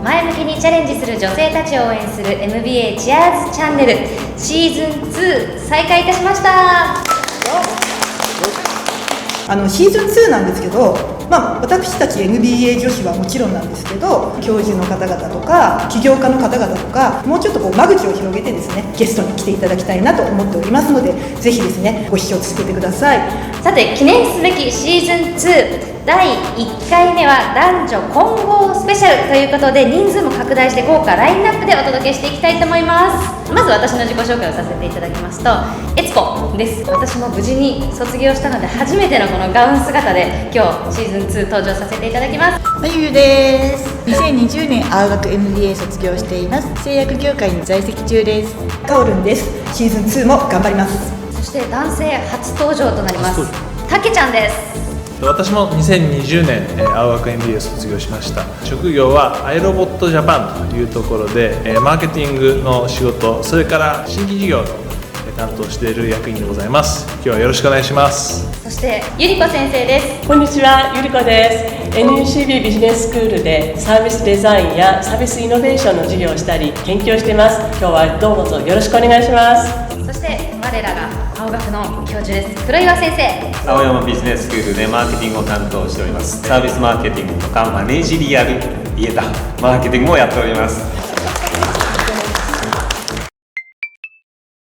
前向きにチャレンジする女性たちを応援する MBA チアーズチャンネルシーズン2再開いたしました。シーズン2なんですけど、私たち MBA 女子はもちろんなんですけど、教授の方々とか起業家の方々とか、もうちょっと間口を広げてですね、ゲストに来ていただきたいなと思っておりますので、ぜひですね、ご視聴続けてください。さて、記念すべきシーズン2第1回目は男女混合スペシャルということで、人数も拡大して豪華ラインナップでお届けしていきたいと思います。まず私の自己紹介をさせていただきますと、悦子です。私も無事に卒業したので、初めてのこのガウン姿で今日シーズン2登場させていただきます。まゆゆです。2020年青学 MBA 卒業しています。製薬業界に在籍中です。かおるんです。シーズン2も頑張ります。そして男性初登場となります、たけちゃんです。私も2020年青学 MBA 卒業しました。職業はアイロボットジャパンというところでマーケティングの仕事、それから新規事業の担当している役員でございます。今日はよろしくお願いします。そしてゆりこ先生です。こんにちは、ゆりこです。 NUCB ビジネススクールでサービスデザインやサービスイノベーションの授業をしたり研究をしています。今日はどうぞよろしくお願いします。そして我らが青学の教授です。黒岩先生。青山ビジネススクールでマーケティングを担当しております。サービスマーケティングとかマネージリアルマーケティングもやっております。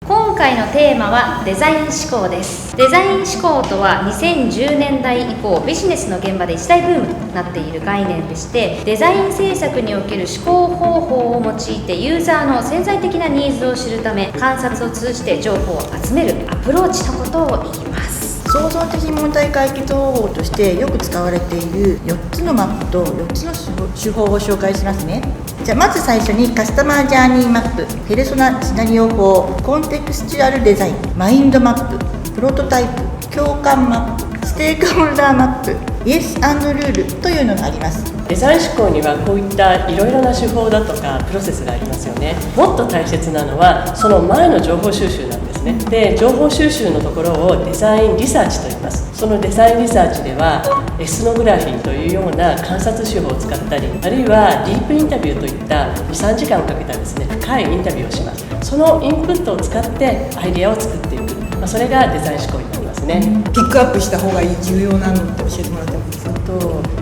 今回のテーマはデザイン思考です。デザイン思考とは2010年代以降ビジネスの現場で一大ブームとなっている概念でして、デザイン制作における思考方法を用いてユーザーの潜在的なニーズを知るため、観察を通じて情報を集めるアプローチのことを言います。創造的問題解決方法としてよく使われている4つのマップと4つの手法を紹介しますね。じゃあまず最初にカスタマージャーニーマップ、ペルソナシナリオ法、コンテクスチュアルデザイン、マインドマップ、プロトタイプ、共感マップ、ステークホルダーマップ、イエス&ルールというのがあります。デザイン思考にはこういったいろいろな手法だとかプロセスがありますよね。もっと大切なのはその前の情報収集なんですね。で、情報収集のところをデザインリサーチと言います。そのデザインリサーチではエスノグラフィーというような観察手法を使ったり、あるいはディープインタビューといった2、3時間かけたですね、深いインタビューをします。そのインプットを使ってアイデアを作っていく、それがデザイン思考になりますね。ピックアップした方がいい重要なのって教えてもらってもいいですか？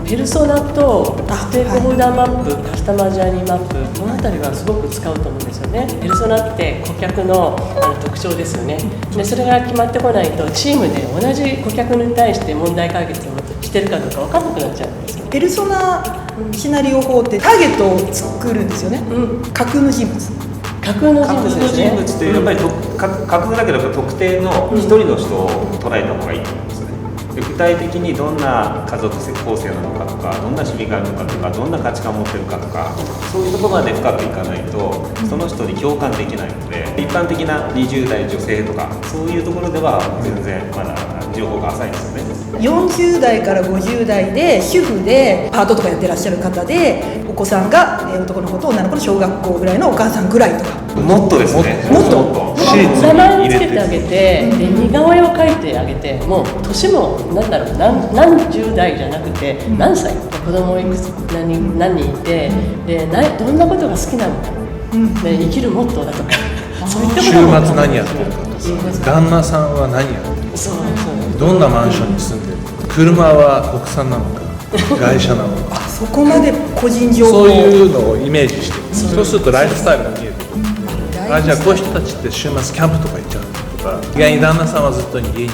ペルソナとステークホルダーマップ、カスタマージャーニーマップ、この辺りはすごく使うと思うんですよね。ペルソナって顧客の特徴ですよね。で、それが決まってこないとチームで同じ顧客に対して問題解決をしてるかどうか分からなくなっちゃうんですよ。ペルソナシナリオ法ってターゲットを作るんですよね、架空の人物。架空の人物ですね。架空の人物ってやっぱり架空だけど特定の一人の人を捉えた方がいいと思うんですよね。で、具体的にどんな家族構成なのかとか、どんな趣味があるのかとか、どんな価値観を持ってるかとか、そういうところまで深くいかないとその人に共感できないので、一般的な20代女性とかそういうところでは全然まだ情報が浅いんですよね。40代から50代で主婦でパートとかやってらっしゃる方で、お子さんが男の子と女の子の小学校ぐらいのお母さんぐらいとか。もっとですね。もっと名前をつけてあげて、で似顔絵を描いてあげて、もう年も何十代じゃなくて何歳、子供いくつ何人いて、でどんなことが好きなのか、で生きるモットーだとか、そういったこと週末何やってるかとか、旦那さんは何やってるか、どんなマンションに住んでるか、車は国産なのか外車なのかそこまで個人情報、そういうのをイメージして、そうするとライフスタイルが見える。じゃあこういう人たちって週末キャンプとか行っちゃうとか、意外に旦那さんはずっと家にいる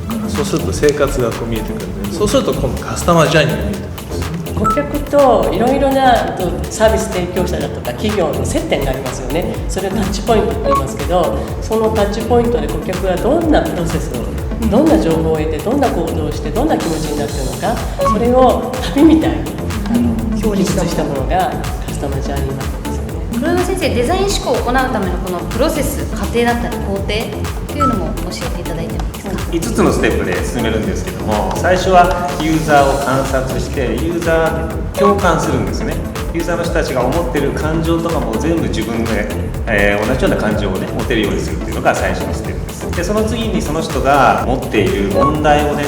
とか、そうすると生活がこう見えてくるんで、そうすると今度カスタマージャーニーが見えてくるんです。顧客といろいろなサービス提供者だとか企業の接点がありますよね。それをタッチポイントって言いますけど、そのタッチポイントで顧客がどんなプロセスを、どんな情報を得て、どんな行動をして、どんな気持ちになっているのか、それを旅みたいに表示したものがカスタマージャーニーマップですよね。黒岩先生、デザイン思考を行うためのこのプロセス、過程だったり工程というのも教えていただいてもいいですか？5つのステップで進めるんですけども、最初はユーザーを観察してユーザー共感するんですね。ユーザーの人たちが思っている感情とかも全部自分で、同じような感情をね持てるようにするっていうのが最初のステップです。で、その次にその人が持っている問題をね、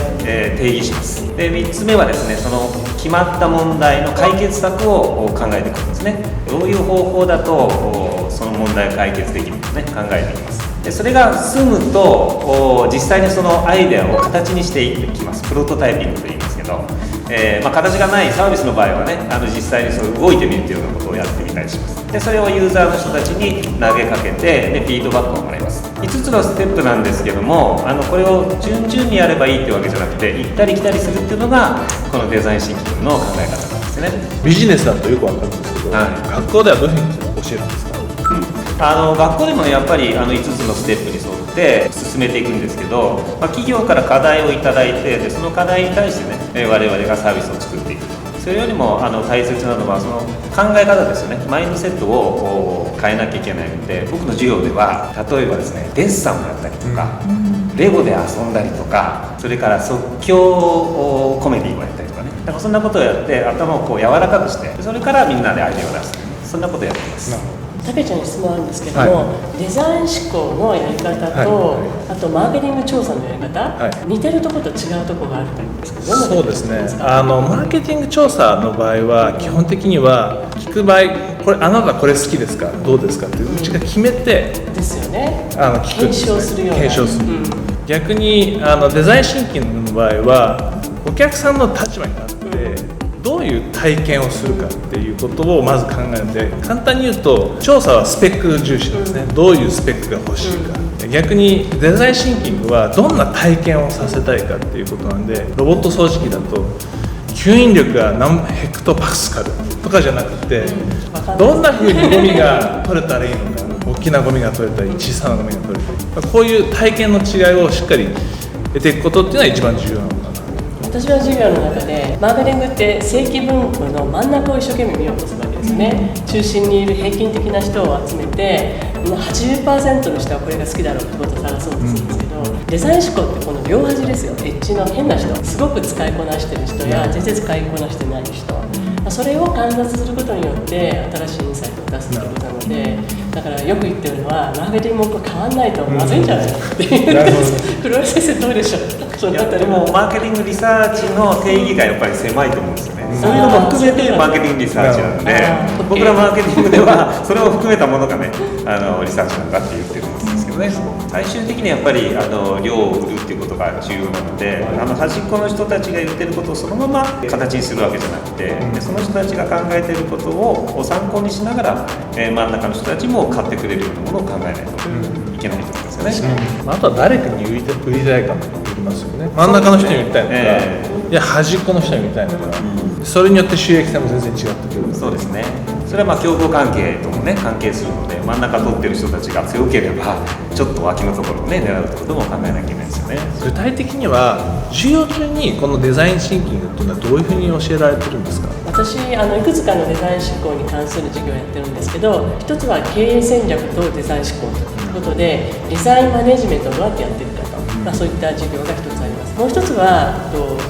定義します。で、3つ目はですね、その決まった問題の解決策を考えていくんですね。どういう方法だとその問題を解決できるかね、考えていきます。でそれが済むと実際にそのアイデアを形にしていきます。プロトタイピングと言いますけど、形がないサービスの場合はね、実際にそれ動いてみるというようなことをやってみたりします。でそれをユーザーの人たちに投げかけて、でフィードバックをもらいます。5つのステップなんですけども、これを順々にやればいいっていうわけじゃなくて、行ったり来たりするっていうのがこのデザインシンキングの考え方なんですね。ビジネスだとよくわかるんですけど、はい、学校ではどういうふうに教えるんですか？学校でもね、やっぱり5つのステップに沿って進めていくんですけど、企業から課題をいただいて、でその課題に対してね、我々がサービスを作っていく。それよりも大切なのはその考え方ですよね。マインドセットを変えなきゃいけないので、僕の授業では例えばですね、デッサンをやったりとか、レゴで遊んだりとか、それから即興コメディーをやったりとかね、だからそんなことをやって頭をこう柔らかくして、それからみんなでアイデアを出す、そんなことをやってます。たけちゃんに質問あるんですけども、デザイン思考のやり方と、あとマーケティング調査のやり方、似てるところと違うところがあると思うんですけど、そうですね、マーケティング調査の場合は基本的には聞く場合、これあなたこれ好きですか、どうですかってうちが決めて、ですよね、聞くんですね。検証するような。検証する、逆にデザインシンキングの場合はお客さんの立場になってどういう体験をするかっていうことをまず考えるので、簡単に言うと調査はスペック重視なんですね。どういうスペックが欲しいか。逆にデザインシンキングはどんな体験をさせたいかっていうことなんで、ロボット掃除機だと吸引力が何ヘクトパスカルとかじゃなくて、どんな風にゴミが取れたらいいのか、大きなゴミが取れたり小さなゴミが取れたり、こういう体験の違いをしっかり得ていくことっていうのは一番重要なのかな。私は授業の中でマーケティングって正規分布の真ん中を一生懸命見ようとするわけですね。中心にいる平均的な人を集めて 80% の人はこれが好きだろうってことを探そうとするんですけど、デザイン思考ってこの両端ですよ。エッジの変な人、すごく使いこなしてる人や全然使いこなしてない人、それを観察することによって新しいインサイトを出すということなので、だからよく言ってるのはマーケティングも変わんないとまずいんじゃないのっていうんです。黒井先生どうでしょう？いやでもマーケティングリサーチの定義がやっぱり狭いと思うんですよね。そういうのも含めてマーケティングリサーチなので、僕らマーケティングではそれを含めたものがね、リサーチなんだって言ってるんですけどね。最終的にやっぱり量を売るっていうことが重要なので、端っこの人たちが言ってることをそのまま形にするわけじゃなくて、でその人たちが考えていることを参考にしながら、真ん中の人たちも買ってくれるようなものを考えないといけないと思いますよね。あとは誰かに売りたいかもありますよね。真ん中の人に売りたいのか、いや端っこの人に売りたいのか、それによって収益性も全然違ってくる。そうですね。それは競合関係ともね関係するので、真ん中取ってる人たちが強ければちょっと脇のところをね狙うってことも考えなきゃいけないですよね。具体的には授業中にこのデザインシンキングっていうのはどういうふうに教えられてるんですか？私いくつかのデザイン思考に関する授業をやってるんですけど、一つは経営戦略とデザイン思考ということで、デザインマネジメントをどうやってやってるかと、そういった授業が一つあります。もう一つは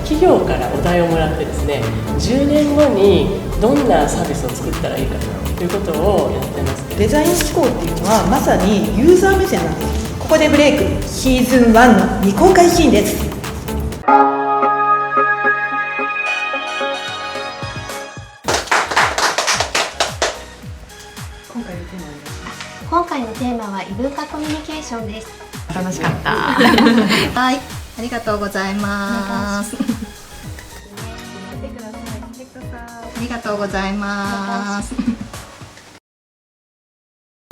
企業からお題をもらってですね、10年後にどんなサービスを作ったらいいかということをやってます。デザイン思考っていうのはまさにユーザー目線なんです。ここでブレイクシーズン1の未公開シーンです。今回のテーマは異文化コミュニケーションです。楽しかった。はい、ありがとうございます。ありがとうございます。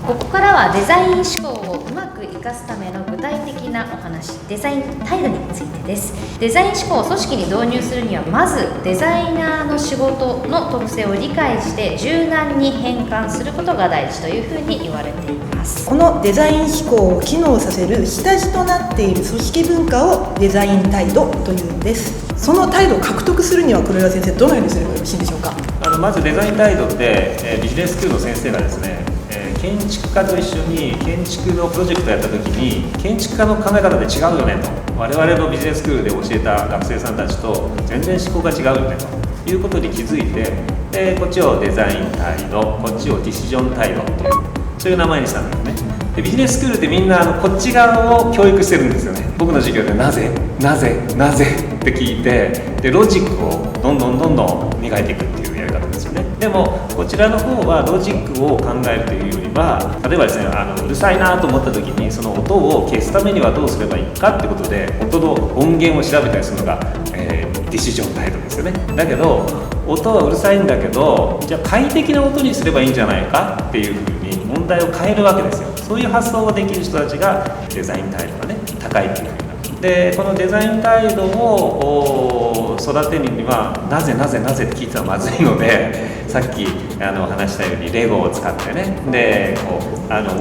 ここからはデザイン思考をうまく活かすための具体的なお話、デザイン態度についてです。デザイン思考を組織に導入するには、まずデザイナーの仕事の特性を理解して柔軟に変換することが大事というふうに言われています。このデザイン思考を機能させる下地となっている組織文化をデザイン態度というんです。その態度を獲得するには黒岩先生どのようにすればよろしいでしょうか？まずデザイン態度って、ビジネススクールの先生がですね、建築家と一緒に建築のプロジェクトをやった時に建築家の考え方で違うよねと、我々のビジネススクールで教えた学生さんたちと全然思考が違うよねということに気づいて、こっちをデザイン態度、こっちをディシジョン態度という、そういう名前にしたんですね。でビジネススクールってみんなこっち側を教育してるんですよね。僕の授業でなぜって聞いて、でロジックをどんどん磨いていくっていうやり方ですよね。でもこちらの方はロジックを考えるというよりは、例えばですね、うるさいなと思った時にその音を消すためにはどうすればいいかってことで音の音源を調べたりするのが、ディシジョン態度ですよね。だけど音はうるさいんだけど、じゃあ快適な音にすればいいんじゃないかっていうふうに問題を変えるわけですよ。そういう発想ができる人たちがデザイン態度がね高いっていうふうになる。でこのデザイン態度を育てるにはなぜって聞いてはまずいので、さっき話したようにレゴを使ってね、で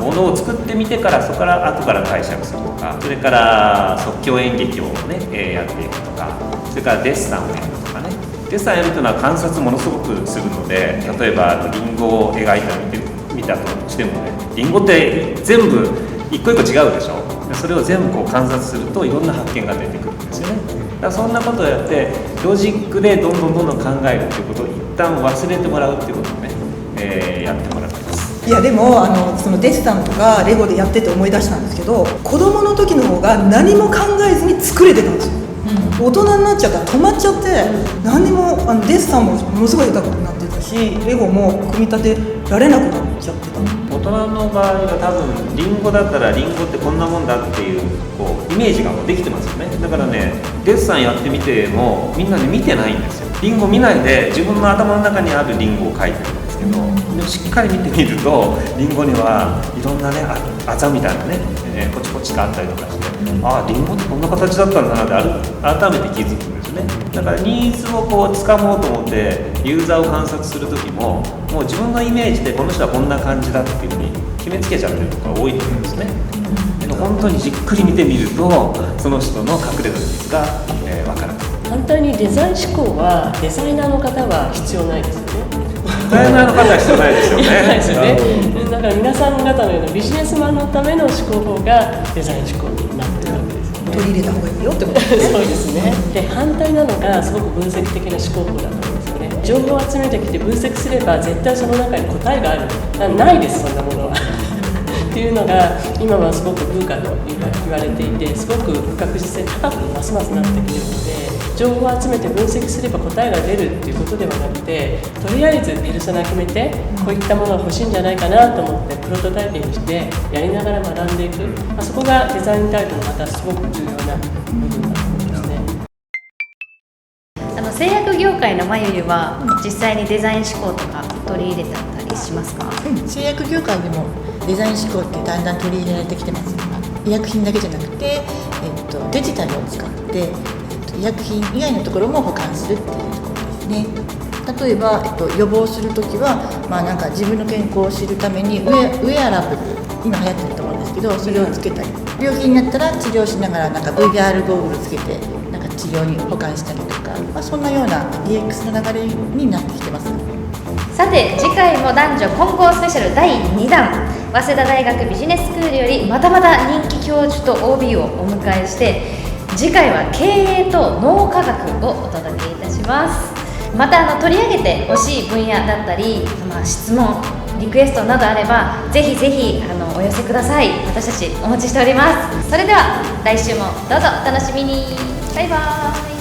物を作ってみてからそこから後から解釈するとか、それから即興演劇をね、やっていくとか、それからデッサンをやるとかね。デッサンやるというのは観察ものすごくするので、例えばリンゴを描いた見たとしてもね、リンゴって全部一個一個違うでしょ。それを全部観察するといろんな発見が出てくるんですよね。だからそんなことをやってロジックでどんどん考えるっていうことを一旦忘れてもらうっていうことをね、やってもらってます。いやでもそのデッサンとかレゴでやってて思い出したんですけど、子供の時の方が何も考えずに作れてたんですよ。大人になっちゃったら止まっちゃって、何にもデッサンもものすごい下手くなってたし、レゴも組み立てられなくなっちゃってた。大人の場合は多分リンゴだったらリンゴってこんなもんだっていうイメージがもうできてますよね。だからね、デッサンやってみてもみんなね見てないんですよ。リンゴ見ないで自分の頭の中にあるリンゴを描いてるんですけど、でもしっかり見てみるとリンゴにはいろんなねあざみたいなね、ポチポチがあったりとかして、ああリンゴってこんな形だったんだなって改めて気づくんですね。だからニーズを掴もうと思ってユーザーを観察する時も、もう自分のイメージでこの人はこんな感じだっていうふうに決めつけちゃってるとか多いと思うんですね。でも本当にじっくり見てみるとその人の隠れたニーズが、分かる。反対にデザイン思考はデザイナーの方は必要ないですよね。デザイナーの方は必要ないですよね。ないですよね。だから皆さん方のようなビジネスマンのための思考法がデザイン思考になってるわけですよね。取り入れた方がいいよってことですね。そうですね。で反対なのがすごく分析的な思考法だと思うんですよね。情報を集めてきて分析すれば絶対その中に答えがある。ないです、そんなものは。っていうのが今はすごく文化と言われていて、すごく不確実性高くますますなってきているので、情報を集めて分析すれば答えが出るっていうことではなくて、とりあえずペルソナ決めてこういったものが欲しいんじゃないかなと思ってプロトタイピングしてやりながら学んでいく、そこがデザインタイプのまたすごく重要な部分だと思いますね。製薬業界のまゆゆは実際にデザイン思考とか取り入れてたりしますか？製薬業界でもデザイン思考ってだんだん取り入れられてきてます。医薬品だけじゃなくて、デジタルを使って、医薬品以外のところも保管するっていうところですね。例えば、予防するときは、なんか自分の健康を知るためにウェアラブル、今流行ってると思うんですけど、それをつけたり、病気になったら治療しながらなんか VR ゴーグルつけてなんか治療に保管したりとか、そんなような DX の流れになってきてます。さて次回も男女混合スペシャル第2弾、早稲田大学ビジネススクールよりまたまた人気教授と OB をお迎えして、次回は経営と脳科学をお届けいたします。また取り上げてほしい分野だったり、質問リクエストなどあればぜひぜひお寄せください。私たちお待ちしております。それでは来週もどうぞお楽しみに。バイバーイ。